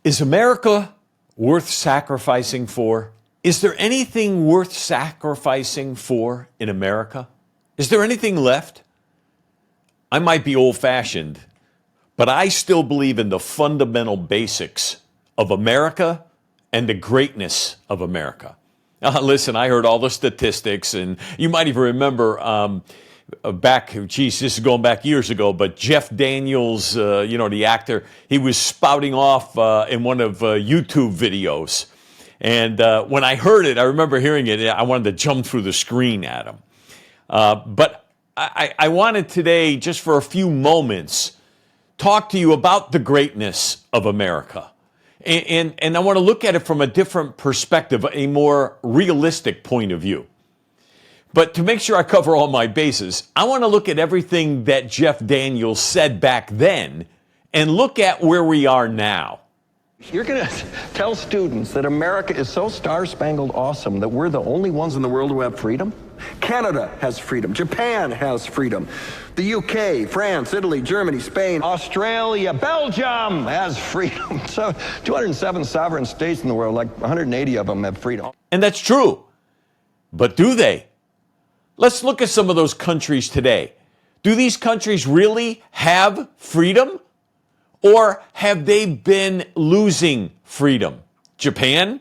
Is America worth sacrificing for? Is there anything worth sacrificing for in America? Is there anything left? I might be old-fashioned, but I still believe in the fundamental basics of America and the greatness of America. Listen, I heard all the statistics, and you might even remember this is going back years ago, but Jeff Daniels, the actor, he was spouting off in one of YouTube videos. And when I heard it, I remember hearing it, I wanted to jump through the screen at him. But I wanted today, just for a few moments, talk to you about the greatness of America. And I want to look at it from a different perspective, a more realistic point of view. But to make sure I cover all my bases, I want to look at everything that Jeff Daniels said back then and look at where we are now. You're going to tell students that America is so star-spangled awesome that we're the only ones in the world who have freedom? Canada has freedom. Japan has freedom. The UK, France, Italy, Germany, Spain, Australia, Belgium has freedom. So 207 sovereign states in the world, like 180 of them have freedom. And that's true. But do they? Let's look at some of those countries today. Do these countries really have freedom? Or have they been losing freedom? Japan?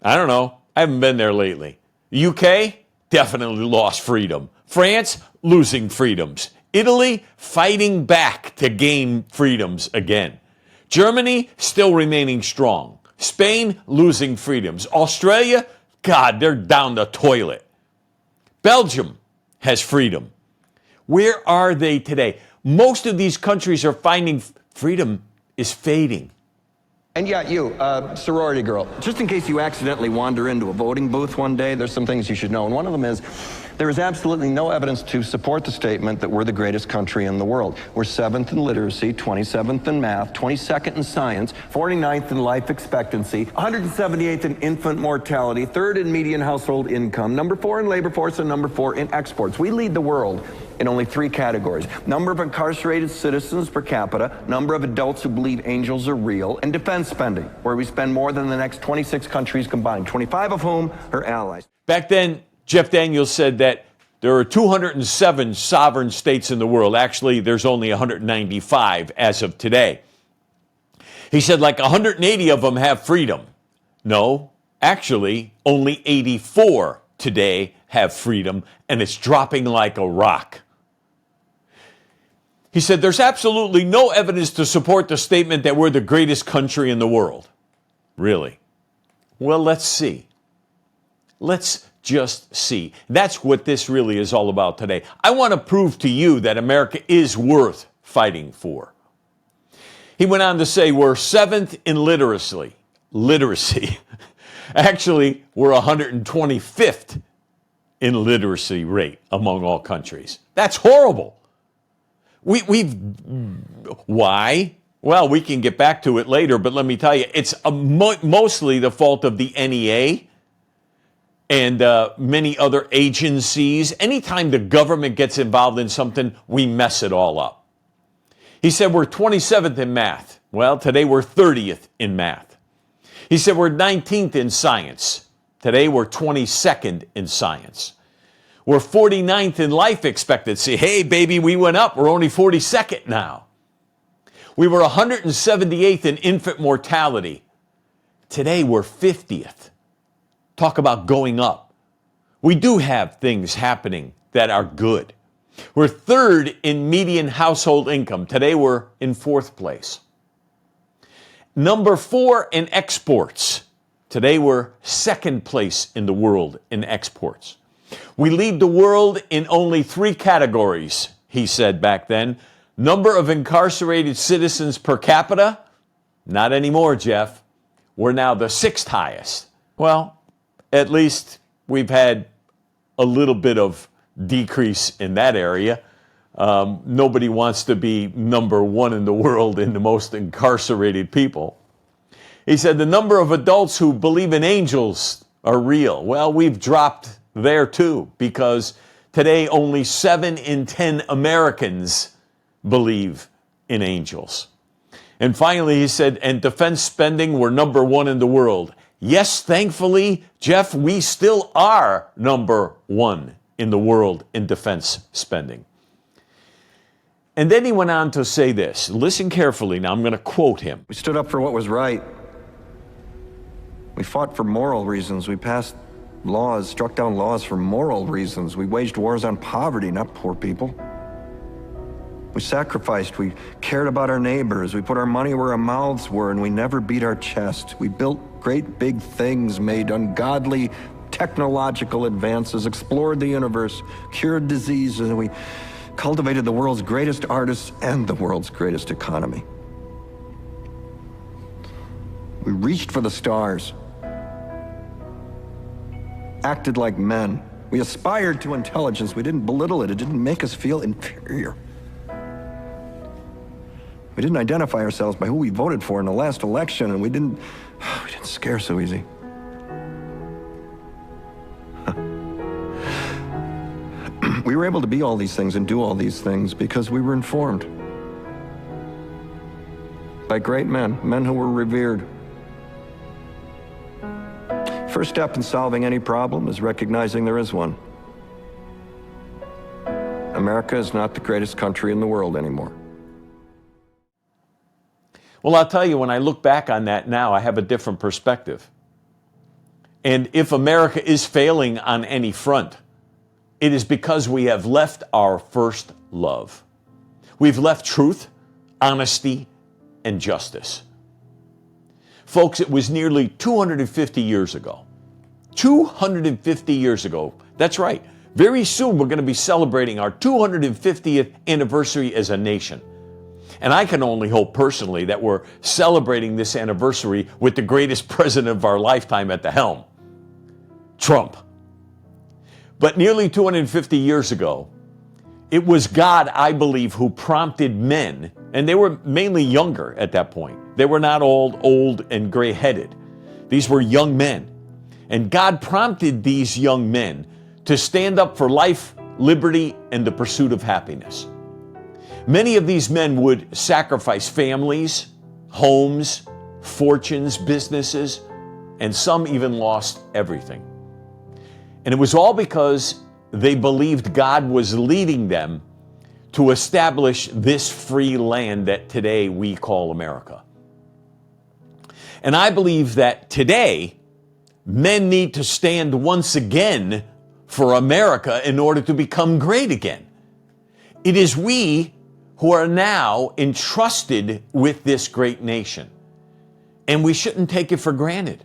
I don't know. I haven't been there lately. UK? Definitely lost freedom. France? Losing freedoms. Italy? Fighting back to gain freedoms again. Germany? Still remaining strong. Spain? Losing freedoms. Australia? God, they're down the toilet. Belgium has freedom. Where are they today? Most of these countries are finding freedom is fading. And yeah, you, sorority girl, just in case you accidentally wander into a voting booth one day, there's some things you should know. And one of them is, there is absolutely no evidence to support the statement that we're the greatest country in the world. We're 7th in literacy, 27th in math, 22nd in science, 49th in life expectancy, 178th in infant mortality, 3rd in median household income, number 4 in labor force, and number 4 in exports. We lead the world in only 3 categories: number of incarcerated citizens per capita, number of adults who believe angels are real, and defense spending, where we spend more than the next 26 countries combined, 25 of whom are allies. Back then, Jeff Daniels said that there are 207 sovereign states in the world. Actually, there's only 195 as of today. He said like 180 of them have freedom. No, actually, only 84 today have freedom, and it's dropping like a rock. He said there's absolutely no evidence to support the statement that we're the greatest country in the world. Really? Well, let's see. Let's just see. That's what this really is all about today. I want to prove to you that America is worth fighting for. He went on to say we're 7th in literacy. Actually, we're 125th in literacy rate among all countries. That's horrible. Why? Well, we can get back to it later, but let me tell you, it's mostly the fault of the NEA and many other agencies. Anytime the government gets involved in something, we mess it all up. He said we're 27th in math. Well, today we're 30th in math. He said we're 19th in science. Today we're 22nd in science. We're 49th in life expectancy. Hey, baby, we went up. We're only 42nd now. We were 178th in infant mortality. Today we're 50th. Talk about going up. We do have things happening that are good. We're 3rd in median household income. Today we're in 4th place. Number 4 in exports. Today we're 2nd place in the world in exports. We lead the world in only 3 categories, he said back then. Number of incarcerated citizens per capita? Not anymore, Jeff. We're now the 6th highest. Well, at least we've had a little bit of decrease in that area. Nobody wants to be number 1 in the world in the most incarcerated people. He said the number of adults who believe in angels are real. Well, we've dropped there too, because today only 7 in 10 Americans believe in angels. And finally, he said, and defense spending, we're #1 in the world. Yes, thankfully, Jeff, we still are #1 in the world in defense spending. And then he went on to say this. Listen carefully. Now, I'm going to quote him. We stood up for what was right. We fought for moral reasons. We passed laws, struck down laws for moral reasons. We waged wars on poverty, not poor people. We sacrificed. We cared about our neighbors. We put our money where our mouths were, and we never beat our chest. We built great big things, made ungodly technological advances, explored the universe, cured diseases, and we cultivated the world's greatest artists and the world's greatest economy. We reached for the stars, acted like men. We aspired to intelligence. We didn't belittle it. It didn't make us feel inferior. We didn't identify ourselves by who we voted for in the last election, and we didn't scare so easy. We were able to be all these things and do all these things because we were informed by great men, men who were revered. First step in solving any problem is recognizing there is one. America is not the greatest country in the world anymore. Well, I'll tell you, when I look back on that now, I have a different perspective. And if America is failing on any front, it is because we have left our first love. We've left truth, honesty, and justice. Folks, it was nearly 250 years ago. 250 years ago. That's right. Very soon we're going to be celebrating our 250th anniversary as a nation. And I can only hope personally that we're celebrating this anniversary with the greatest president of our lifetime at the helm, Trump. But nearly 250 years ago, it was God, I believe, who prompted men, and they were mainly younger at that point. They were not all old and gray-headed. These were young men. And God prompted these young men to stand up for life, liberty, and the pursuit of happiness. Many of these men would sacrifice families, homes, fortunes, businesses, and some even lost everything. And it was all because they believed God was leading them to establish this free land that today we call America. And I believe that today, men need to stand once again for America in order to become great again. It is we who are now entrusted with this great nation, and we shouldn't take it for granted.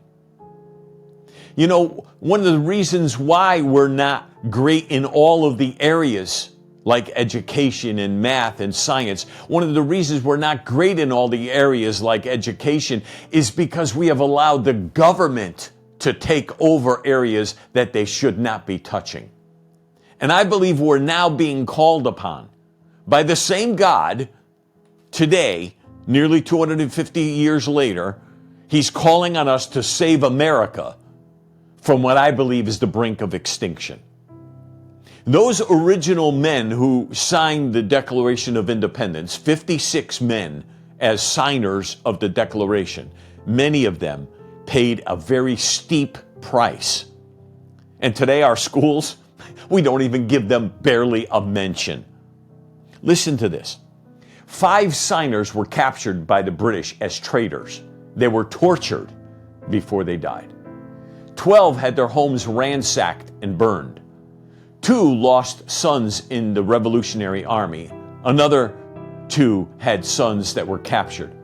You know, one of the reasons why we're not great in all of the areas like education and math and science, one of the reasons we're not great in all the areas like education is because we have allowed the government to take over areas that they should not be touching. And I believe we're now being called upon by the same God today, nearly 250 years later. He's calling on us to save America from what I believe is the brink of extinction. Those original men who signed the Declaration of Independence, 56 men as signers of the Declaration, many of them paid a very steep price. And today our schools, we don't even give them barely a mention. Listen to this. 5 signers were captured by the British as traitors. They were tortured before they died. 12 had their homes ransacked and burned. 2 lost sons in the Revolutionary Army. Another 2 had sons that were captured.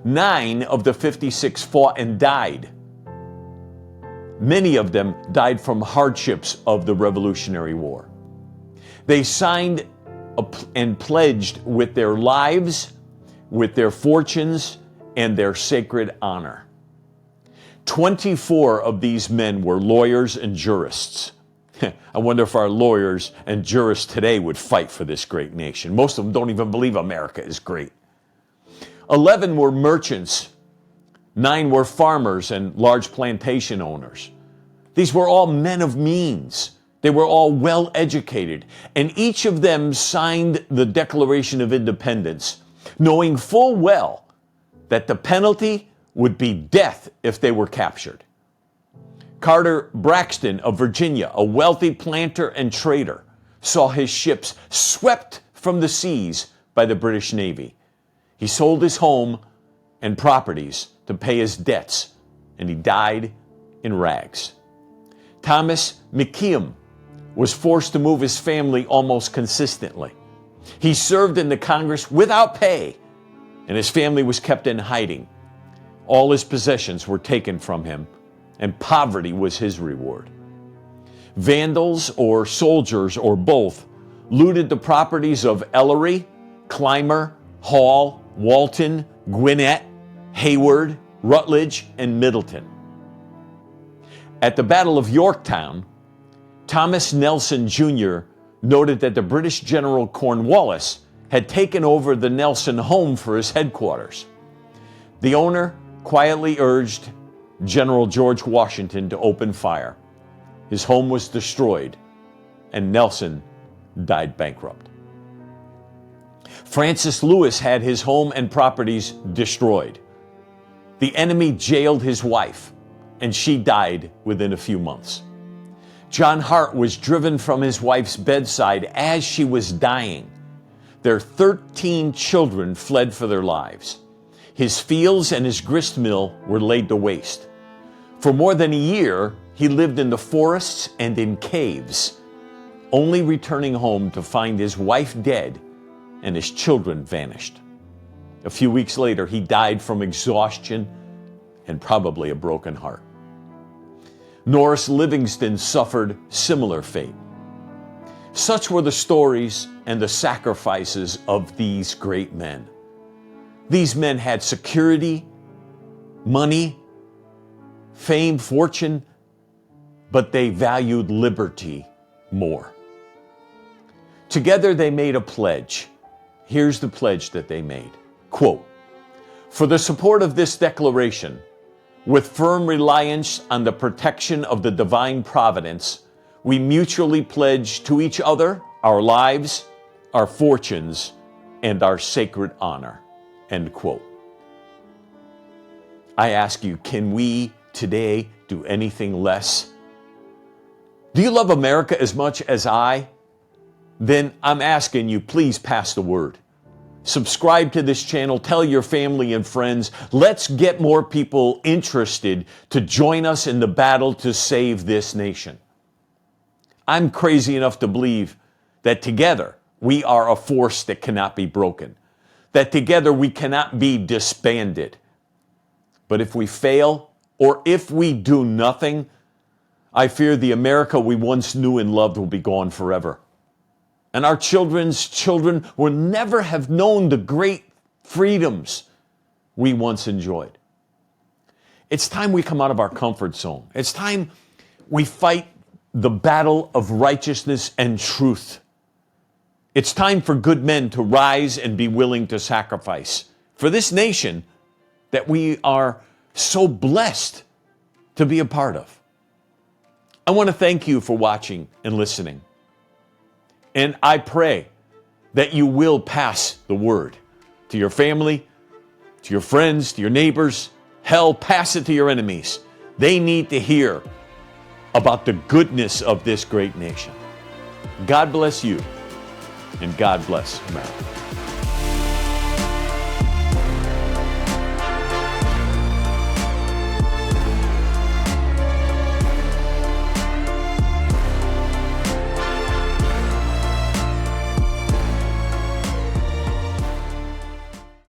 9 of the 56 fought and died. Many of them died from hardships of the Revolutionary War. They signed and pledged with their lives, with their fortunes, and their sacred honor. 24 of these men were lawyers and jurists. I wonder if our lawyers and jurists today would fight for this great nation. Most of them don't even believe America is great. 11 were merchants. 9 were farmers and large plantation owners. These were all men of means. They were all well educated, and each of them signed the Declaration of Independence, knowing full well that the penalty would be death if they were captured. Carter Braxton of Virginia, a wealthy planter and trader, saw his ships swept from the seas by the British Navy. He sold his home and properties to pay his debts, and he died in rags. Thomas McKeon was forced to move his family almost consistently. He served in the Congress without pay, and his family was kept in hiding. All his possessions were taken from him, and poverty was his reward. Vandals or soldiers or both looted the properties of Ellery, Clymer, Hall, Walton, Gwinnett, Hayward, Rutledge, and Middleton. At the Battle of Yorktown, Thomas Nelson Jr. noted that the British General Cornwallis had taken over the Nelson home for his headquarters. The owner quietly urged General George Washington to open fire. His home was destroyed, and Nelson died bankrupt. Francis Lewis had his home and properties destroyed. The enemy jailed his wife, and she died within a few months. John Hart was driven from his wife's bedside as she was dying. Their 13 children fled for their lives. His fields and his grist mill were laid to waste. For more than a year, he lived in the forests and in caves, only returning home to find his wife dead and his children vanished. A few weeks later, he died from exhaustion and probably a broken heart. Norris Livingston suffered similar fate. Such were the stories and the sacrifices of these great men. These men had security, money, fame, fortune, but they valued liberty more. Together they made a pledge. Here's the pledge that they made. Quote, "For the support of this declaration, with firm reliance on the protection of the divine providence, we mutually pledge to each other our lives, our fortunes, and our sacred honor." End quote. I ask you, can we today do anything less? Do you love America as much as I? Then I'm asking you, please pass the word. Subscribe to this channel, tell your family and friends. Let's get more people interested to join us in the battle to save this nation. I'm crazy enough to believe that together we are a force that cannot be broken, that together we cannot be disbanded. But if we fail, or if we do nothing, I fear the America we once knew and loved will be gone forever. And our children's children will never have known the great freedoms we once enjoyed. It's time we come out of our comfort zone. It's time we fight the battle of righteousness and truth. It's time for good men to rise and be willing to sacrifice for this nation that we are so blessed to be a part of. I want to thank you for watching and listening. And I pray that you will pass the word to your family, to your friends, to your neighbors. Hell, pass it to your enemies. They need to hear about the goodness of this great nation. God bless you, and God bless America.